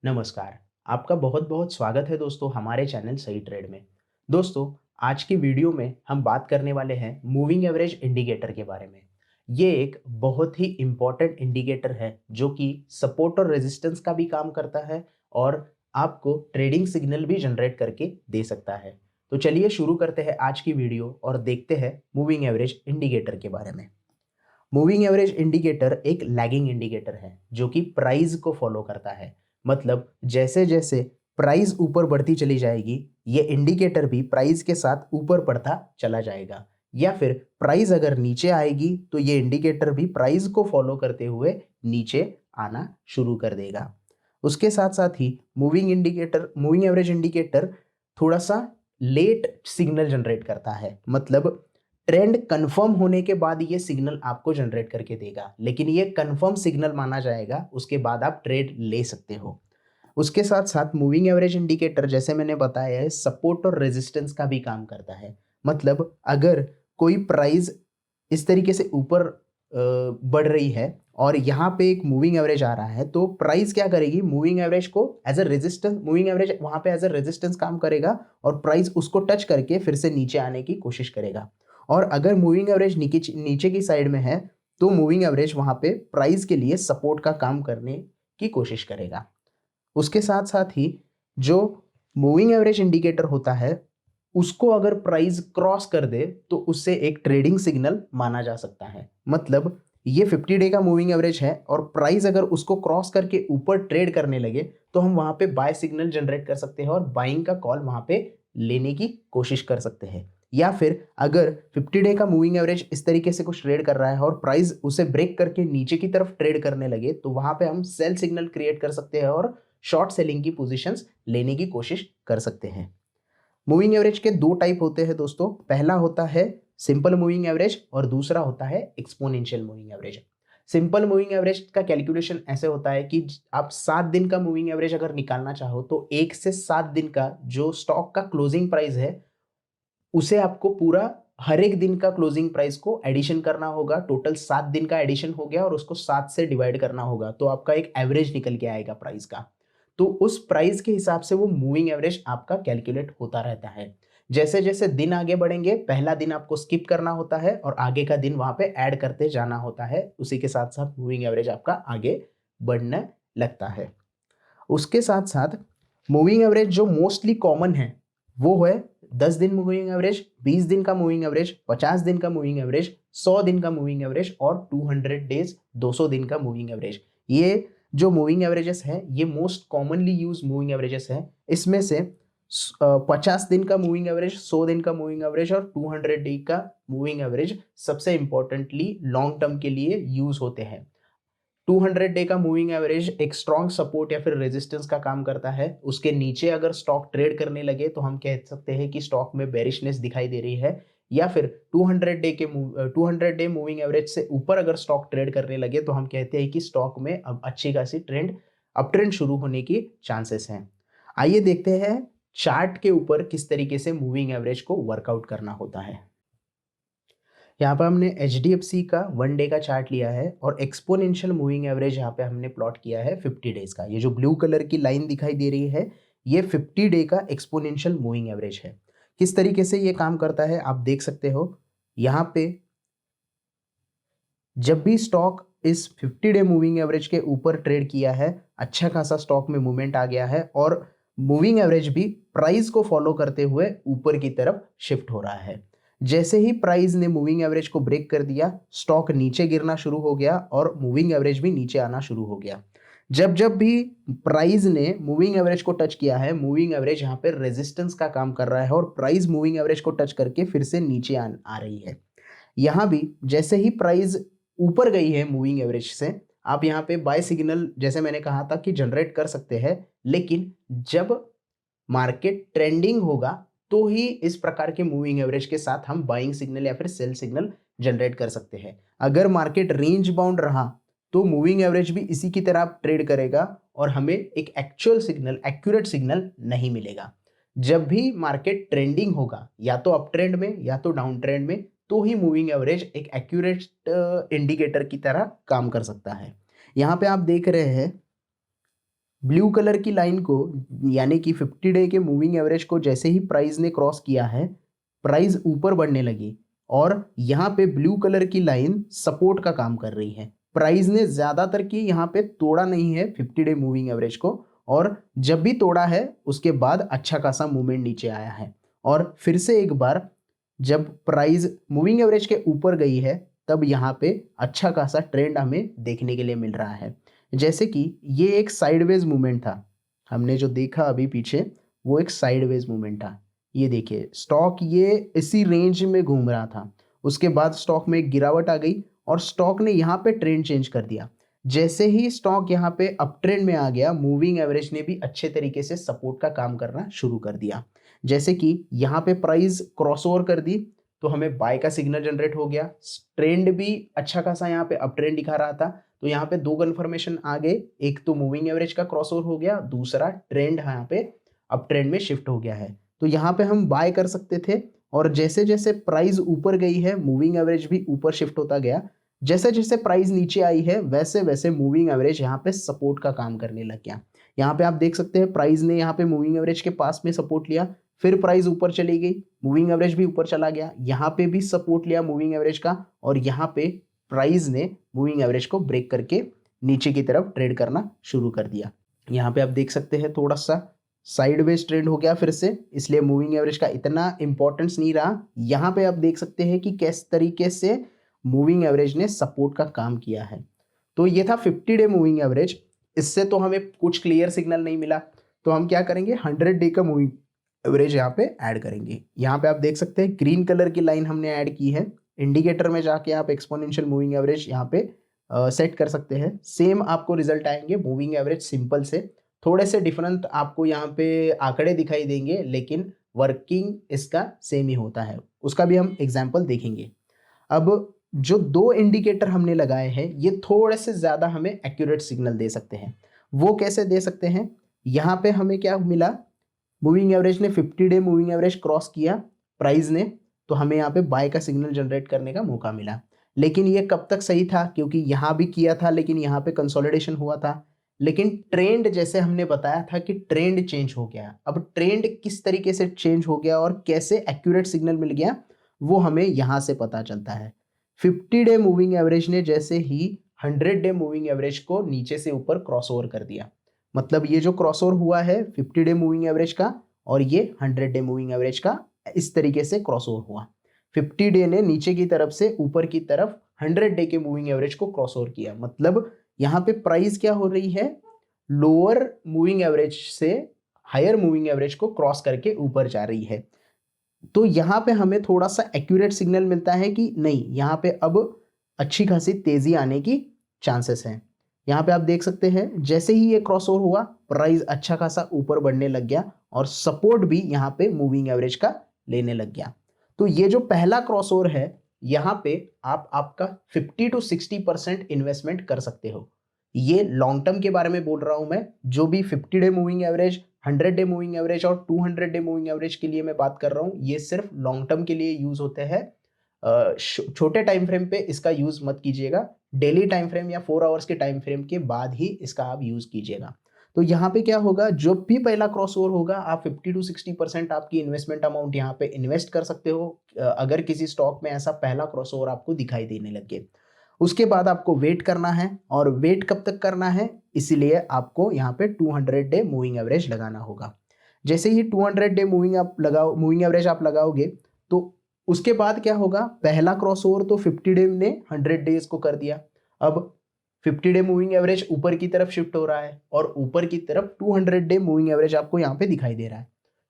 नमस्कार। आपका बहुत बहुत स्वागत है दोस्तों हमारे चैनल सही ट्रेड में। दोस्तों, आज की वीडियो में हम बात करने वाले हैं मूविंग एवरेज इंडिकेटर के बारे में। ये एक बहुत ही इम्पॉर्टेंट इंडिकेटर है जो कि सपोर्ट और रेजिस्टेंस का भी काम करता है और आपको ट्रेडिंग सिग्नल भी जनरेट करके दे सकता है। तो चलिए शुरू करते हैं आज की वीडियो और देखते हैं मूविंग एवरेज इंडिकेटर के बारे में। मूविंग एवरेज इंडिकेटर एक लैगिंग इंडिकेटर है जो कि प्राइस को फॉलो करता है। मतलब जैसे जैसे प्राइस ऊपर बढ़ती चली जाएगी, ये इंडिकेटर भी प्राइस के साथ ऊपर बढ़ता चला जाएगा, या फिर प्राइस अगर नीचे आएगी तो ये इंडिकेटर भी प्राइस को फॉलो करते हुए नीचे आना शुरू कर देगा। उसके साथ साथ ही मूविंग एवरेज इंडिकेटर थोड़ा सा लेट सिग्नल जनरेट करता है। मतलब ट्रेंड कंफर्म होने के बाद ये सिग्नल आपको जनरेट करके देगा, लेकिन ये कंफर्म सिग्नल माना जाएगा, उसके बाद आप ट्रेड ले सकते हो। उसके साथ साथ मूविंग एवरेज इंडिकेटर जैसे मैंने बताया है सपोर्ट और रेजिस्टेंस का भी काम करता है। मतलब अगर कोई प्राइस इस तरीके से ऊपर बढ़ रही है और यहाँ पे एक मूविंग एवरेज आ रहा है, तो प्राइस क्या करेगी, मूविंग एवरेज को as a resistance, moving average वहाँ पे एज अ रेजिस्टेंस काम करेगा और प्राइस उसको टच करके फिर से नीचे आने की कोशिश करेगा। और अगर मूविंग एवरेज नीचे नीचे की साइड में है तो मूविंग एवरेज वहाँ पे प्राइस के लिए सपोर्ट का काम करने की कोशिश करेगा। उसके साथ साथ ही जो मूविंग एवरेज इंडिकेटर होता है उसको अगर प्राइस क्रॉस कर दे तो उससे एक ट्रेडिंग सिग्नल माना जा सकता है। मतलब ये 50 डे का मूविंग एवरेज है और प्राइस अगर उसको क्रॉस करके ऊपर ट्रेड करने लगे तो हम वहां पे बाय सिग्नल जनरेट कर सकते हैं और बाइंग का कॉल वहां पे लेने की कोशिश कर सकते हैं। या फिर अगर 50 डे का मूविंग एवरेज इस तरीके से कुछ ट्रेड कर रहा है और प्राइस उसे ब्रेक करके नीचे की तरफ ट्रेड करने लगे तो वहां पे हम सेल सिग्नल क्रिएट कर सकते हैं और शॉर्ट सेलिंग की पोजीशंस लेने की कोशिश कर सकते हैं। मूविंग एवरेज के दो टाइप होते हैं दोस्तों। पहला होता है सिंपल मूविंग एवरेज और दूसरा होता है exponential moving average. Simple moving average का कैलकुलेशन ऐसे होता है कि आप 7 दिन का मूविंग एवरेज अगर निकालना चाहो तो 1 से 7 दिन का जो स्टॉक का क्लोजिंग प्राइस है उसे आपको पूरा हर एक दिन का क्लोजिंग प्राइस को एडिशन करना होगा। टोटल 7 दिन का एडिशन हो गया और उसको 7 से डिवाइड करना होगा तो आपका एक एवरेज निकल के आएगा प्राइस का। तो उस प्राइस के हिसाब से वो मूविंग एवरेज आपका कैलकुलेट होता रहता है। जैसे जैसे दिन आगे बढ़ेंगे पहला दिन आपको स्किप करना होता है और आगे का दिन वहां पे ऐड करते जाना होता है। उसी के साथ साथ मूविंग एवरेज आपका आगे बढ़ने लगता है। उसके साथ साथ मूविंग एवरेज जो मोस्टली कॉमन है वो है 10 दिन मूविंग एवरेज, 20 दिन का मूविंग एवरेज, 50 दिन का मूविंग एवरेज, 100 दिन का मूविंग एवरेज और 200 डेज 200 दिन का मूविंग एवरेज। ये जो मूविंग एवरेजेस हैं ये most commonly use moving averages हैं। इसमें से 50 दिन का मूविंग एवरेज, 100 दिन का मूविंग एवरेज और 200 डे का मूविंग एवरेज सबसे इंपॉर्टेंटली लॉन्ग टर्म के लिए यूज होते हैं। 200 डे का मूविंग एवरेज एक स्ट्रॉन्ग सपोर्ट या फिर रेजिस्टेंस का काम करता है। उसके नीचे अगर स्टॉक ट्रेड करने लगे तो हम कह सकते हैं कि स्टॉक में बेरिशनेस दिखाई दे रही है। या फिर 200 डे मूविंग एवरेज से ऊपर अगर स्टॉक ट्रेड करने लगे तो हम कहते हैं कि स्टॉक में अब अच्छी खासी अप ट्रेंड शुरू होने की चांसेस हैं। आइए देखते हैं चार्ट के ऊपर किस तरीके से मूविंग एवरेज को वर्कआउट करना होता है। यहाँ पर हमने HDFC का 1 डे का चार्ट लिया है और एक्सपोनेंशियल मूविंग एवरेज यहाँ पे हमने प्लॉट किया है 50 डेज का। ये जो ब्लू कलर की लाइन दिखाई दे रही है ये 50 डे का एक्सपोनेंशियल मूविंग एवरेज है। किस तरीके से ये काम करता है आप देख सकते हो। यहाँ पे जब भी स्टॉक इस 50 डे मूविंग एवरेज के ऊपर ट्रेड किया है, अच्छा खासा स्टॉक में मूवमेंट आ गया है और मूविंग एवरेज भी प्राइस को फॉलो करते हुए ऊपर की तरफ शिफ्ट हो रहा है। जैसे ही प्राइस ने मूविंग एवरेज को ब्रेक कर दिया स्टॉक नीचे गिरना शुरू हो गया और मूविंग एवरेज भी नीचे आना शुरू हो गया। जब जब भी प्राइस ने मूविंग एवरेज को टच किया है मूविंग एवरेज यहाँ पे रेजिस्टेंस का काम कर रहा है और प्राइस मूविंग एवरेज को टच करके फिर से नीचे आ रही है। यहाँ भी जैसे ही प्राइस ऊपर गई है मूविंग एवरेज से आप यहाँ पे बाय सिग्नल जैसे मैंने कहा था कि जनरेट कर सकते हैं, लेकिन जब मार्केट ट्रेंडिंग होगा तो ही इस प्रकार के मूविंग एवरेज के साथ हम बाइंग सिग्नल या फिर सेल सिग्नल जनरेट कर सकते हैं। अगर मार्केट रेंज बाउंड रहा तो मूविंग एवरेज भी इसी की तरह ट्रेड करेगा और हमें एक एक्चुअल सिग्नल, एक्यूरेट सिग्नल नहीं मिलेगा। जब भी मार्केट ट्रेंडिंग होगा या तो अप ट्रेंड में या तो डाउन ट्रेंड में तो ही मूविंग एवरेज एक एक्यूरेट इंडिकेटर की तरह काम कर सकता है। यहाँ पे आप देख रहे हैं ब्लू कलर की लाइन को यानी कि 50 डे के मूविंग एवरेज को जैसे ही प्राइस ने क्रॉस किया है, प्राइस ऊपर बढ़ने लगी और यहाँ पे ब्लू कलर की लाइन सपोर्ट का काम कर रही है। प्राइस ने ज्यादातर की यहाँ पे तोड़ा नहीं है 50 डे मूविंग एवरेज को, और जब भी तोड़ा है उसके बाद अच्छा खासा मूवमेंट नीचे आया है। और फिर से एक बार जब प्राइस मूविंग एवरेज के ऊपर गई है तब यहाँ पे अच्छा खासा ट्रेंड हमें देखने के लिए मिल रहा है। जैसे कि ये एक साइडवेज मूवमेंट था, हमने जो देखा अभी पीछे वो एक साइडवेज मूवमेंट था। ये देखिए स्टॉक ये इसी रेंज में घूम रहा था, उसके बाद स्टॉक में एक गिरावट आ गई और स्टॉक ने यहाँ पे ट्रेंड चेंज कर दिया। जैसे ही स्टॉक यहाँ पे अप ट्रेंड में आ गया, मूविंग एवरेज ने भी अच्छे तरीके से सपोर्ट का काम करना शुरू कर दिया। जैसे कि यहाँ पे प्राइस क्रॉसओवर कर दी तो हमें बाय का सिग्नल जनरेट हो गया। ट्रेंड भी अच्छा खासा यहाँ पे अप ट्रेंड दिखा रहा था, तो यहाँ पे दो कन्फर्मेशन आ गए, एक तो मूविंग एवरेज का क्रॉसओवर हो गया, दूसरा ट्रेंड यहाँ पे अप ट्रेंड में शिफ्ट हो गया है। तो यहाँ पे हम बाय कर सकते थे और जैसे जैसे प्राइस ऊपर गई है मूविंग एवरेज भी ऊपर शिफ्ट होता गया। जैसे जैसे प्राइस नीचे आई है वैसे वैसे मूविंग एवरेज यहाँ पे सपोर्ट का काम करने लग गया। यहाँ पे आप देख सकते हैं प्राइस ने यहाँ पे मूविंग एवरेज के पास में सपोर्ट लिया, फिर प्राइस ऊपर चली गई, मूविंग एवरेज भी ऊपर चला गया, यहाँ पे भी सपोर्ट लिया मूविंग एवरेज का, और यहाँ पे प्राइस ने मूविंग एवरेज को ब्रेक करके नीचे की तरफ ट्रेड करना शुरू कर दिया। यहाँ पे आप देख सकते हैं थोड़ा सा साइडवेज ट्रेंड हो गया फिर से, इसलिए मूविंग एवरेज का इतना इंपॉर्टेंस नहीं रहा। यहाँ पे आप देख सकते हैं कि किस तरीके से मूविंग एवरेज ने सपोर्ट का काम किया है। तो ये था 50 डे मूविंग एवरेज। इससे तो हमें कुछ क्लियर सिग्नल नहीं मिला, तो हम क्या करेंगे 100 डे का मूविंग एवरेज यहाँ पे ऐड करेंगे। यहाँ पे आप देख सकते हैं ग्रीन कलर की लाइन हमने ऐड की है। इंडिकेटर में जाके आप एक्सपोनेंशियल मूविंग एवरेज यहाँ पे सेट कर सकते हैं, सेम आपको रिजल्ट आएंगे मूविंग एवरेज सिंपल से। थोड़े से डिफरेंट आपको यहाँ पे आंकड़े दिखाई देंगे, लेकिन वर्किंग इसका सेम ही होता है, उसका भी हम एग्जाम्पल देखेंगे। अब जो दो इंडिकेटर हमने लगाए हैं ये थोड़े से ज़्यादा हमें एक्यूरेट सिग्नल दे सकते हैं। वो कैसे दे सकते हैं, यहाँ पे हमें क्या मिला, मूविंग एवरेज ने 50 डे मूविंग एवरेज क्रॉस किया प्राइस ने, तो हमें यहाँ पे बाय का सिग्नल जनरेट करने का मौका मिला। लेकिन ये कब तक सही था, क्योंकि यहाँ भी किया था लेकिन यहाँ पे कंसोलिडेशन हुआ था, लेकिन ट्रेंड जैसे हमने बताया था कि ट्रेंड चेंज हो गया। अब ट्रेंड किस तरीके से चेंज हो गया और कैसे एक्यूरेट सिग्नल मिल गया वो हमें यहाँ से पता चलता है। 50 डे मूविंग एवरेज ने जैसे ही 100 डे मूविंग एवरेज को नीचे से ऊपर क्रॉसओवर कर दिया, मतलब ये जो क्रॉसओवर हुआ है 50 डे मूविंग एवरेज का और ये 100 डे मूविंग एवरेज का, इस तरीके से क्रॉसओवर हुआ। 50 डे ने नीचे की तरफ से ऊपर की तरफ 100 डे के मूविंग एवरेज को क्रॉसओवर किया, मतलब यहाँ पे प्राइस क्या हो रही है, लोअर मूविंग एवरेज से हायर मूविंग एवरेज को क्रॉस करके ऊपर जा रही है। तो यहाँ पे हमें थोड़ा सा एक्यूरेट सिग्नल मिलता है कि नहीं, यहाँ पे अब अच्छी खासी तेजी आने की चांसेस हैं। यहाँ पे आप देख सकते हैं जैसे ही ये क्रॉसओवर हुआ प्राइस अच्छा खासा ऊपर बढ़ने लग गया और सपोर्ट भी यहाँ पे मूविंग एवरेज का लेने लग गया। तो ये जो पहला क्रॉसओवर है यहाँ पे आप आपका 50 to 60% इन्वेस्टमेंट कर सकते हो। ये लॉन्ग टर्म के बारे में बोल रहा हूं मैं, जो भी 50 day moving average, 100 day moving average और 200 डे मूविंग एवरेज के लिए मैं बात कर रहा हूं, ये सिर्फ लॉन्ग टर्म के लिए यूज होते हैं। छोटे टाइम फ्रेम पे इसका यूज मत कीजिएगा, डेली टाइम फ्रेम या 4 आवर्स के टाइम फ्रेम के बाद ही इसका आप यूज कीजिएगा। तो यहाँ पे क्या होगा, जो भी पहला क्रॉसओवर होगा आप 50 to 60% आपकी इन्वेस्टमेंट अमाउंट यहाँ पे इन्वेस्ट कर सकते हो, अगर किसी स्टॉक में ऐसा पहला क्रॉसओवर आपको दिखाई देने लगे। उसके बाद आपको वेट करना है, और वेट कब तक करना है, इसीलिए आपको यहाँ पे 200 डे मूविंग एवरेज लगाना होगा। जैसे ही 200 डे मूविंग एवरेज आप लगाओगे तो उसके बाद क्या होगा, पहला क्रॉसओवर तो 50 डे ने 100 डेज को कर दिया, अब 50 डे मूविंग एवरेज ऊपर की तरफ शिफ्ट हो रहा है और ऊपर की तरफ 200 डे मूविंग एवरेज आपको यहाँ पे दिखाई दे रहा है।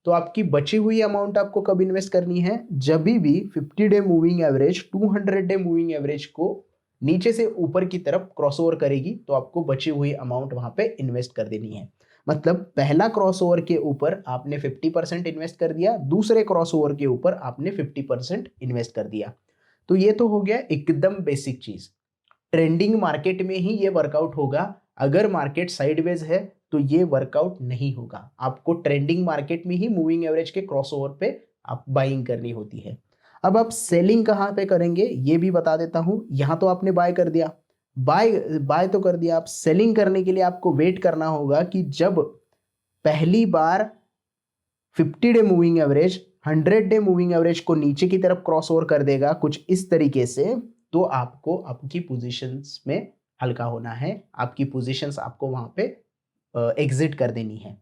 तो आपकी बची हुई अमाउंट आपको कब इन्वेस्ट करनी है, जब भी 50 day moving average 200 day moving average को नीचे से ऊपर की तरफ क्रॉसओवर करेगी, तो आपको बची हुई अमाउंट वहां पे इन्वेस्ट कर देनी है। मतलब पहला क्रॉसओवर के ऊपर आपने 50% इन्वेस्ट कर दिया, दूसरे क्रॉसओवर के ऊपर आपने 50% इन्वेस्ट कर दिया। तो ये तो हो गया एकदम बेसिक चीज। ट्रेंडिंग मार्केट में ही ये वर्कआउट होगा, अगर मार्केट साइडवेज है तो ये वर्कआउट नहीं होगा। आपको ट्रेंडिंग मार्केट में ही मूविंग एवरेज के क्रॉसओवर पे आप बाइंग करनी होती है। अब आप सेलिंग कहाँ पे करेंगे ये भी बता देता हूं। यहां तो आपने बाय कर दिया, बाय बाय तो कर दिया, आप सेलिंग करने के लिए आपको वेट करना होगा कि जब पहली बार 50 day moving average 100 day moving average को नीचे की तरफ क्रॉस ओवर कर देगा कुछ इस तरीके से, तो आपको आपकी पोजीशंस में हल्का होना है, आपकी पोजीशंस आपको वहां पे एग्जिट कर देनी है।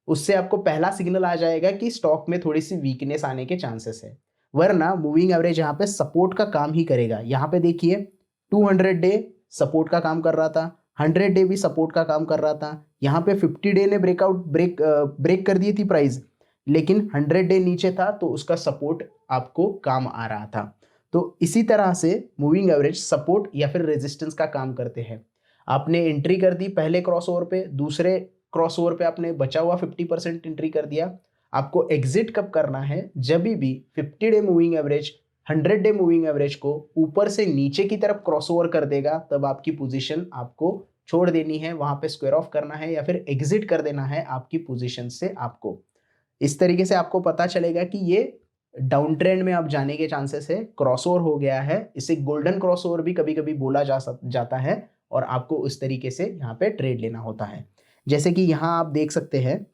उससे आपको पहला सिग्नल आ जाएगा कि स्टॉक में थोड़ी सी वीकनेस आने के चांसेस है। वरना मूविंग एवरेज यहाँ पे सपोर्ट का काम ही करेगा। यहाँ पे देखिए 200 डे सपोर्ट का काम कर रहा था, 100 डे भी सपोर्ट का काम कर रहा था। यहाँ पे 50 डे ने ब्रेक कर दी थी प्राइस, लेकिन 100 डे नीचे था तो उसका सपोर्ट आपको काम आ रहा था। तो इसी तरह से मूविंग एवरेज सपोर्ट या फिर रेजिस्टेंस का काम करते हैं। आपने एंट्री कर दी पहले क्रॉसओवर पे, दूसरे क्रॉसओवर पे आपने बचा हुआ 50% एंट्री कर दिया। आपको एग्जिट कब करना है? जब भी 50 day moving average 100 day moving average को ऊपर से नीचे की तरफ क्रॉसओवर कर देगा, तब आपकी पोजीशन आपको छोड़ देनी है, वहां पे स्क्वायर ऑफ करना है या फिर एग्जिट कर देना है आपकी पोजीशन से। आपको इस तरीके से आपको पता चलेगा कि ये डाउन ट्रेंड में अब जाने के चांसेस है, क्रॉसओवर हो गया है। इसे गोल्डन क्रॉसओवर भी कभी कभी बोला जाता है और आपको उस तरीके से यहाँ पे ट्रेड लेना होता है। जैसे कि यहाँ आप देख सकते हैं,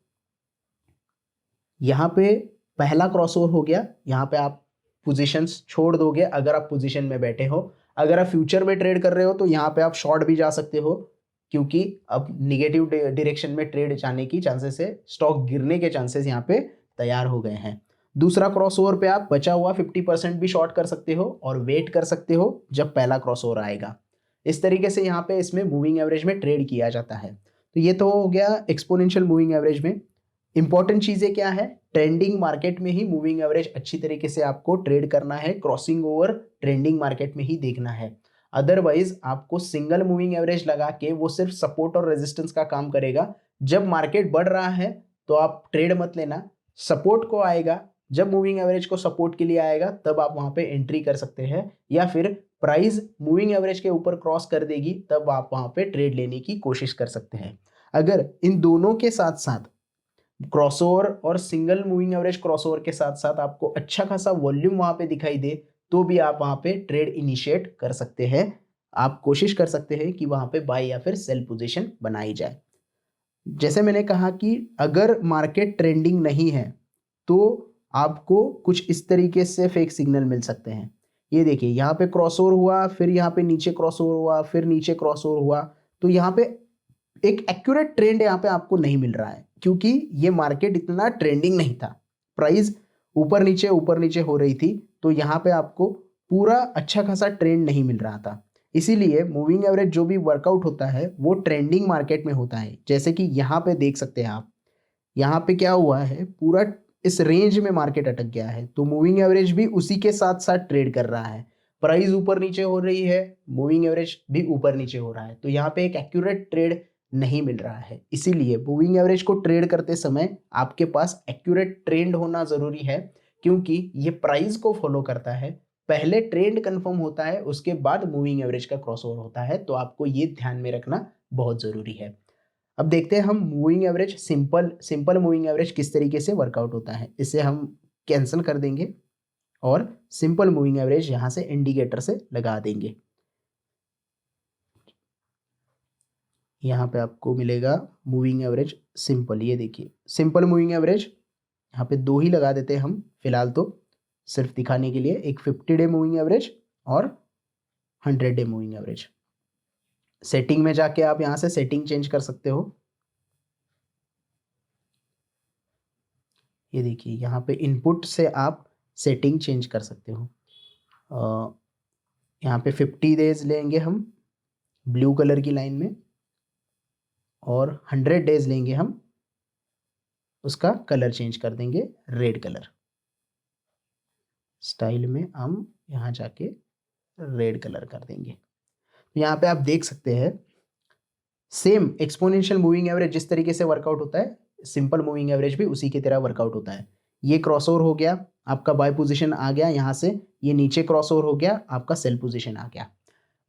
यहाँ पे पहला क्रॉसओवर हो गया, यहाँ पे आप पोजीशंस छोड़ दोगे अगर आप पोजीशन में बैठे हो। अगर आप फ्यूचर में ट्रेड कर रहे हो तो यहाँ पे आप शॉर्ट भी जा सकते हो, क्योंकि अब निगेटिव डायरेक्शन में ट्रेड जाने की चांसेस है, स्टॉक गिरने के चांसेस यहाँ पे तैयार हो गए हैं। दूसरा क्रॉसओवर पे आप बचा हुआ 50% भी शॉर्ट कर सकते हो और वेट कर सकते हो जब पहला क्रॉसओवर आएगा। इस तरीके से यहाँ पे इसमें मूविंग एवरेज में ट्रेड किया जाता है। तो ये तो हो गया एक्सपोनेंशियल मूविंग एवरेज में। इंपॉर्टेंट चीजें क्या है? ट्रेंडिंग मार्केट में ही मूविंग एवरेज अच्छी तरीके से आपको ट्रेड करना है, क्रॉसिंग ओवर ट्रेंडिंग मार्केट में ही देखना है। अदरवाइज आपको सिंगल मूविंग एवरेज लगा के वो सिर्फ सपोर्ट और रेजिस्टेंस का काम करेगा। जब मार्केट बढ़ रहा है तो आप ट्रेड मत लेना, सपोर्ट को आएगा, जब मूविंग एवरेज को सपोर्ट के लिए आएगा तब आप वहां पे एंट्री कर सकते हैं, या फिर प्राइस मूविंग एवरेज के ऊपर क्रॉस कर देगी तब आप वहां पे ट्रेड लेने की कोशिश कर सकते हैं। अगर इन दोनों के साथ साथ क्रॉसओवर और सिंगल मूविंग एवरेज क्रॉसओवर के साथ साथ आपको अच्छा खासा वॉल्यूम वहां पे दिखाई दे, तो भी आप वहां पे ट्रेड इनिशिएट कर सकते हैं। आप कोशिश कर सकते हैं कि वहां पे बाय या फिर सेल पोजीशन बनाई जाए। जैसे मैंने कहा कि अगर मार्केट ट्रेंडिंग नहीं है तो आपको कुछ इस तरीके से फेक सिग्नल मिल सकते हैं। ये देखिए, यहाँ पे क्रॉसओवर हुआ, फिर यहाँ पे नीचे क्रॉसओवर हुआ, फिर नीचे क्रॉसओवर हुआ, तो यहाँ पे एक एक्यूरेट ट्रेंड यहाँ पे आपको नहीं मिल रहा है, क्योंकि ये मार्केट इतना ट्रेंडिंग नहीं था। प्राइस ऊपर नीचे हो रही थी, तो यहाँ पे आपको पूरा अच्छा खासा ट्रेंड नहीं मिल रहा था। इसीलिए मूविंग एवरेज जो भी वर्कआउट होता है वो ट्रेंडिंग मार्केट में होता है। जैसे कि यहाँ पे देख सकते हैं आप, यहाँ पे क्या हुआ है, पूरा इस रेंज में मार्केट अटक गया है, तो मूविंग एवरेज भी उसी के साथ साथ ट्रेड कर रहा है। प्राइस ऊपर नीचे हो रही है, मूविंग एवरेज भी ऊपर नीचे हो रहा है, तो यहाँ पे एक एक्यूरेट ट्रेड नहीं मिल रहा है। इसीलिए मूविंग एवरेज को ट्रेड करते समय आपके पास एक्यूरेट ट्रेंड होना जरूरी है, क्योंकि ये प्राइस को फॉलो करता है। पहले ट्रेंड कंफर्म होता है, उसके बाद मूविंग एवरेज का क्रॉसओवर होता है, तो आपको ये ध्यान में रखना बहुत जरूरी है। अब देखते हैं हम moving average, simple moving average किस तरीके से वर्कआउट होता है। इसे हम कैंसिल कर देंगे और सिंपल मूविंग एवरेज यहां से इंडिकेटर से लगा देंगे। यहाँ पे आपको मिलेगा मूविंग एवरेज सिंपल। ये देखिए सिंपल मूविंग एवरेज, यहाँ पे दो ही लगा देते हैं हम फिलहाल, तो सिर्फ दिखाने के लिए, एक 50 डे मूविंग एवरेज और 100 डे मूविंग एवरेज। सेटिंग में जाके आप यहाँ से सेटिंग चेंज कर सकते हो। ये देखिए यहाँ पे इनपुट से आप सेटिंग चेंज कर सकते हो। यहाँ पे 50 डेज लेंगे हम ब्लू कलर की लाइन में, और 100 डेज लेंगे हम, उसका कलर चेंज कर देंगे रेड कलर स्टाइल में, हम यहाँ जाके रेड कलर कर देंगे। यहाँ पे आप देख सकते हैं सेम एक्सपोनेंशियल मूविंग एवरेज जिस तरीके से वर्कआउट होता है, सिंपल मूविंग एवरेज भी उसी की तरह वर्कआउट होता है। ये क्रॉसओवर हो गया, आपका बाय पोजीशन आ गया, यहाँ से ये नीचे क्रॉसओवर हो गया, आपका सेल पोजीशन आ गया।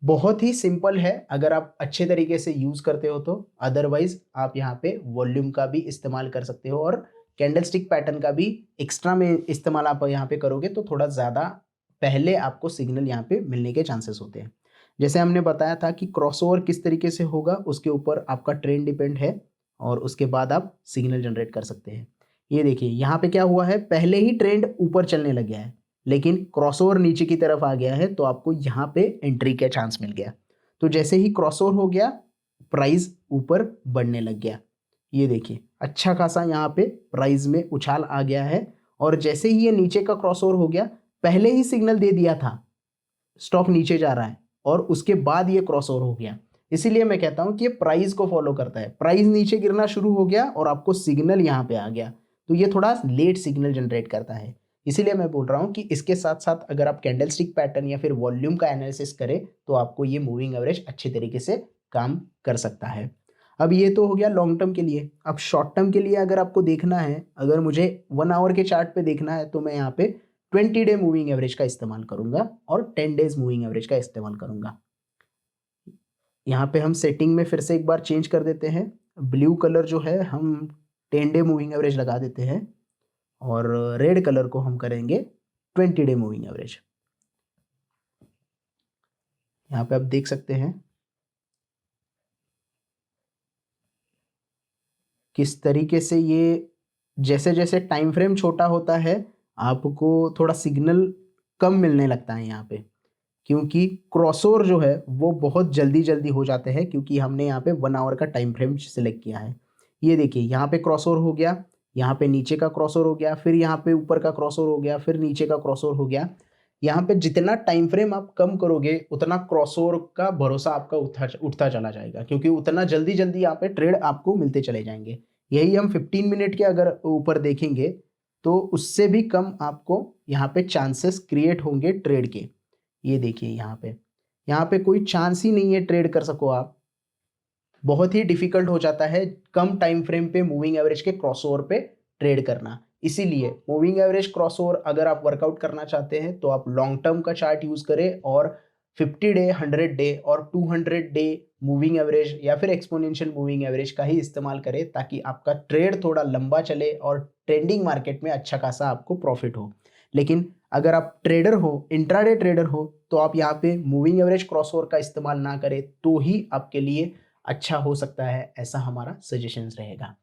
बहुत ही सिंपल है अगर आप अच्छे तरीके से यूज करते हो तो। अदरवाइज आप यहाँ पे वॉल्यूम का भी इस्तेमाल कर सकते हो, और कैंडलस्टिक पैटर्न का भी एक्स्ट्रा में इस्तेमाल आप यहाँ पे करोगे तो थोड़ा ज़्यादा पहले आपको सिग्नल यहाँ पे मिलने के चांसेस होते हैं। जैसे हमने बताया था कि क्रॉसओवर किस तरीके से होगा उसके ऊपर आपका ट्रेंड डिपेंड है और उसके बाद आप सिग्नल जनरेट कर सकते हैं। ये देखिए यहाँ पे क्या हुआ है, पहले ही ट्रेंड ऊपर चलने लग गया है लेकिन क्रॉसओवर नीचे की तरफ आ गया है, तो आपको यहाँ पे एंट्री का चांस मिल गया। तो जैसे ही क्रॉसओवर हो गया प्राइस ऊपर बढ़ने लग गया। ये देखिए अच्छा खासा यहाँ पे प्राइस में उछाल आ गया है और जैसे ही ये नीचे का क्रॉसओवर हो गया, पहले ही सिग्नल दे दिया था स्टॉक नीचे जा रहा है और उसके बाद ये क्रॉसओवर हो गया। इसीलिए मैं कहता हूं कि ये प्राइस को फॉलो करता है। प्राइस नीचे गिरना शुरू हो गया और आपको सिग्नल यहाँ पे आ गया, तो ये थोड़ा लेट सिग्नल जनरेट करता है। इसीलिए मैं बोल रहा हूँ कि इसके साथ साथ अगर आप कैंडलस्टिक पैटर्न या फिर वॉल्यूम का एनालिसिस करें तो आपको ये मूविंग एवरेज अच्छे तरीके से काम कर सकता है। अब ये तो हो गया लॉन्ग टर्म के लिए। अब शॉर्ट टर्म के लिए अगर आपको देखना है, अगर मुझे 1 आवर के चार्ट पे देखना है, तो मैं यहाँ पे 20 डे मूविंग एवरेज का इस्तेमाल करूंगा और 10 डेज मूविंग एवरेज का इस्तेमाल करूंगा। यहाँ पे हम सेटिंग में फिर से एक बार चेंज कर देते हैं। ब्लू कलर जो है हम 10 डे मूविंग एवरेज लगा देते हैं और रेड कलर को हम करेंगे 20 डे मूविंग एवरेज। यहाँ पे आप देख सकते हैं किस तरीके से ये जैसे जैसे टाइम फ्रेम छोटा होता है आपको थोड़ा सिग्नल कम मिलने लगता है यहाँ पे, क्योंकि क्रॉसओवर जो है वो बहुत जल्दी जल्दी हो जाते हैं क्योंकि हमने यहाँ पे 1 आवर का टाइम फ्रेम सिलेक्ट किया है। ये देखिए यहाँ पे क्रॉसओवर हो गया, यहाँ पे नीचे का क्रॉसओवर हो गया, फिर यहाँ पे ऊपर का क्रॉसओवर हो गया, फिर नीचे का क्रॉसओवर हो गया। यहाँ पे जितना टाइम फ्रेम आप कम करोगे उतना क्रॉसओवर का भरोसा आपका उठता चला जाएगा, क्योंकि उतना जल्दी जल्दी यहाँ पे ट्रेड आपको मिलते चले जाएंगे। यही हम 15 मिनट के अगर ऊपर देखेंगे तो उससे भी कम आपको यहाँ पे चांसेस क्रिएट होंगे ट्रेड के। ये देखिए यहाँ पे कोई चांस ही नहीं है ट्रेड कर सको आप। बहुत ही डिफिकल्ट हो जाता है कम टाइम फ्रेम पे मूविंग एवरेज के क्रॉसओवर पे ट्रेड करना। इसीलिए मूविंग एवरेज क्रॉसओवर अगर आप वर्कआउट करना चाहते हैं तो आप लॉन्ग टर्म का चार्ट यूज करें और 50 डे, 100 डे और 200 डे मूविंग एवरेज या फिर एक्सपोनेंशियल मूविंग एवरेज का ही इस्तेमाल करें, ताकि आपका ट्रेड थोड़ा लंबा चले और ट्रेंडिंग मार्केट में अच्छा खासा आपको प्रॉफिट हो। लेकिन अगर आप ट्रेडर हो, इंट्राडे ट्रेडर हो, तो आप यहाँ पे मूविंग एवरेज क्रॉसओवर का इस्तेमाल ना करें तो ही आपके लिए अच्छा हो सकता है, ऐसा हमारा सजेशन रहेगा।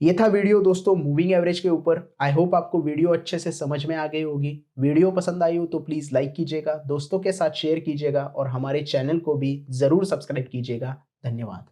ये था वीडियो दोस्तों मूविंग एवरेज के ऊपर। आई होप आपको वीडियो अच्छे से समझ में आ गई होगी। वीडियो पसंद आई हो तो प्लीज़ लाइक कीजिएगा, दोस्तों के साथ शेयर कीजिएगा और हमारे चैनल को भी ज़रूर सब्सक्राइब कीजिएगा। धन्यवाद।